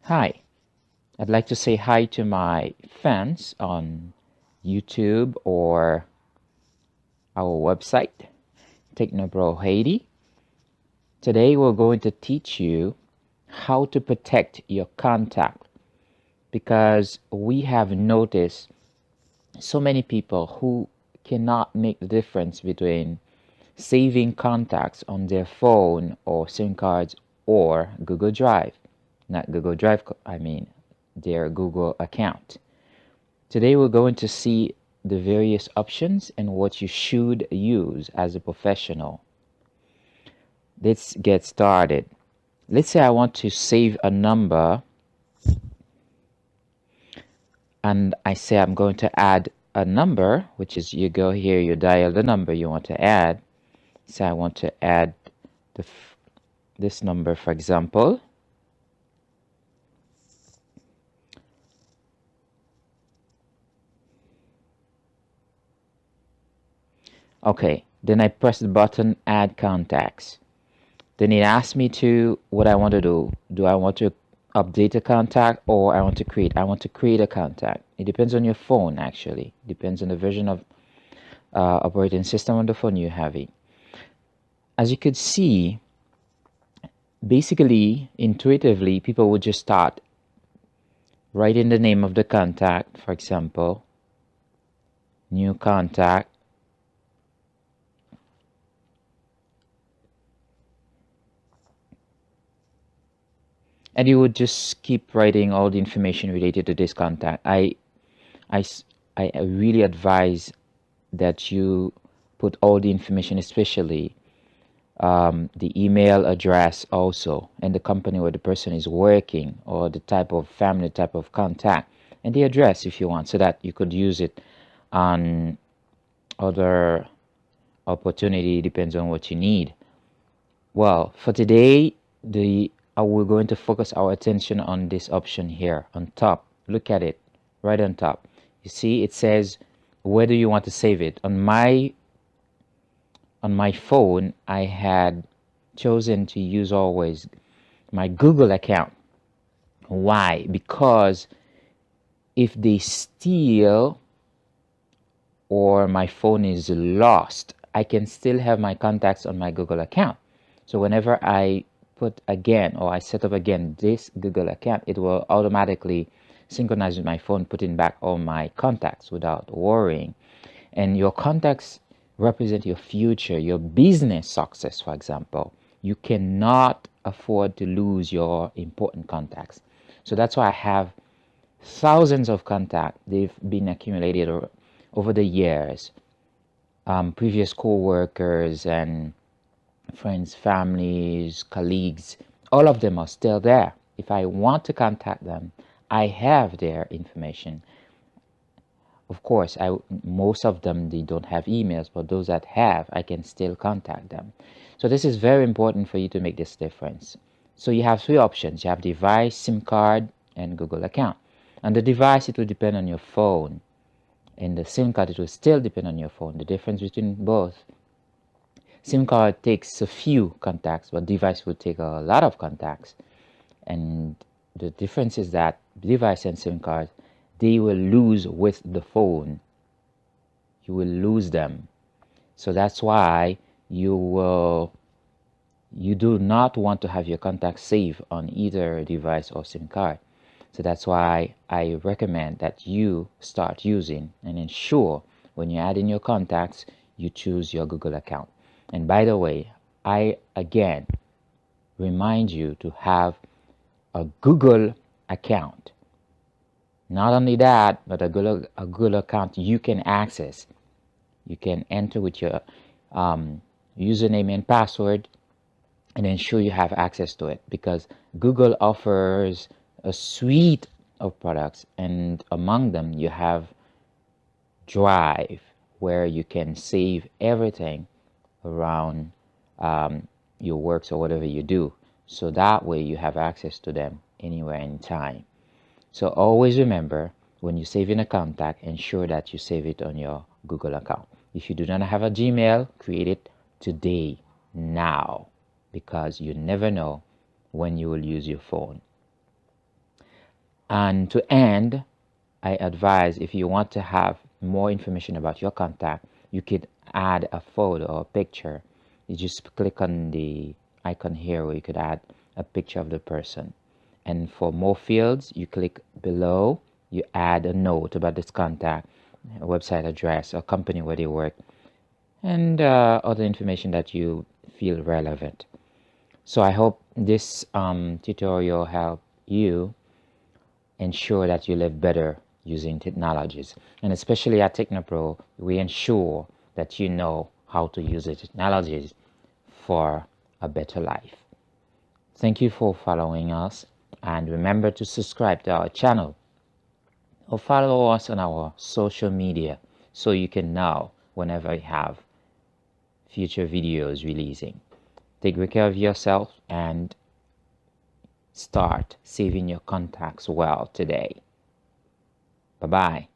Hi, I'd like to say hi to my fans on YouTube or our website, Technobro Haiti. Today we're going to teach you how to protect your contact because we have noticed so many people who cannot make the difference between saving contacts on their phone or SIM cards or Google Drive. Not Google Drive, I mean their Google account. Today we're going to see the various options and what you should use as a professional. Let's get started. Let's say I want to save a number and I say I'm going to add a number, which is you go here, you dial the number you want to add. Say I want to add this number, for example. Okay, then I press the button add contacts. Then it asks me to what I want to do. Do I want to update a contact or I want to create? I want to create a contact. It depends on your phone actually. Depends on the version of operating system on the phone you have it. As you could see, basically, intuitively, people would just start writing the name of the contact, for example, new contact. And you would just keep writing all the information related to this contact. I, I really advise that you put all the information, especially the email address also, and the company where the person is working, or the type of family, type of contact, and the address if you want, so that you could use it on other opportunity. Depends on what you need. Well, for today, we're going to focus our attention on this option here on top. Look at it, right on top. You see, it says, where do you want to save it? On my phone, I had chosen to use always my Google account. Why? Because if they steal or my phone is lost, I can still have my contacts on my Google account. So whenever I put again or I set up again this Google account, it will automatically synchronize with my phone, putting back all my contacts without worrying. And your contacts represent your future, your business success, for example. You cannot afford to lose your important contacts. So that's why I have thousands of contacts. They've been accumulated over the years. Previous co-workers and friends, families, colleagues, all of them are still there. If I want to contact them, I have their information. Of course, most of them, they don't have emails, but those that have, I can still contact them. So this is very important for you to make this difference. So you have three options. You have device, SIM card, and Google account. On the device, it will depend on your phone. And the SIM card, it will still depend on your phone. The difference between both, SIM card takes a few contacts, but device will take a lot of contacts. And the difference is that device and SIM card, they will lose with the phone. You will lose them. So that's why you do not want to have your contacts saved on either device or SIM card. So that's why I recommend that you start using and ensure when you add in your contacts, you choose your Google account. And by the way, I again remind you to have a Google account. Not only that, but a Google account you can access. You can enter with your username and password and ensure you have access to it, because Google offers a suite of products, and among them you have Drive, where you can save everything around your works or whatever you do. So that way you have access to them anywhere, anytime. So always remember, when you save in a contact, ensure that you save it on your Google account. If you do not have a Gmail, create it today, now, because you never know when you will use your phone. And to end, I advise, if you want to have more information about your contact, you could add a photo or a picture. You just click on the icon here where you could add a picture of the person. And for more fields, you click below, you add a note about this contact, a website address, or company where they work, and other information that you feel relevant. So I hope this tutorial helped you ensure that you live better using technologies. And especially at TechnoPro, we ensure that you know how to use the technologies for a better life. Thank you for following us, and remember to subscribe to our channel or follow us on our social media so you can know whenever we have future videos releasing. Take good care of yourself and start saving your contacts well today. Bye-bye.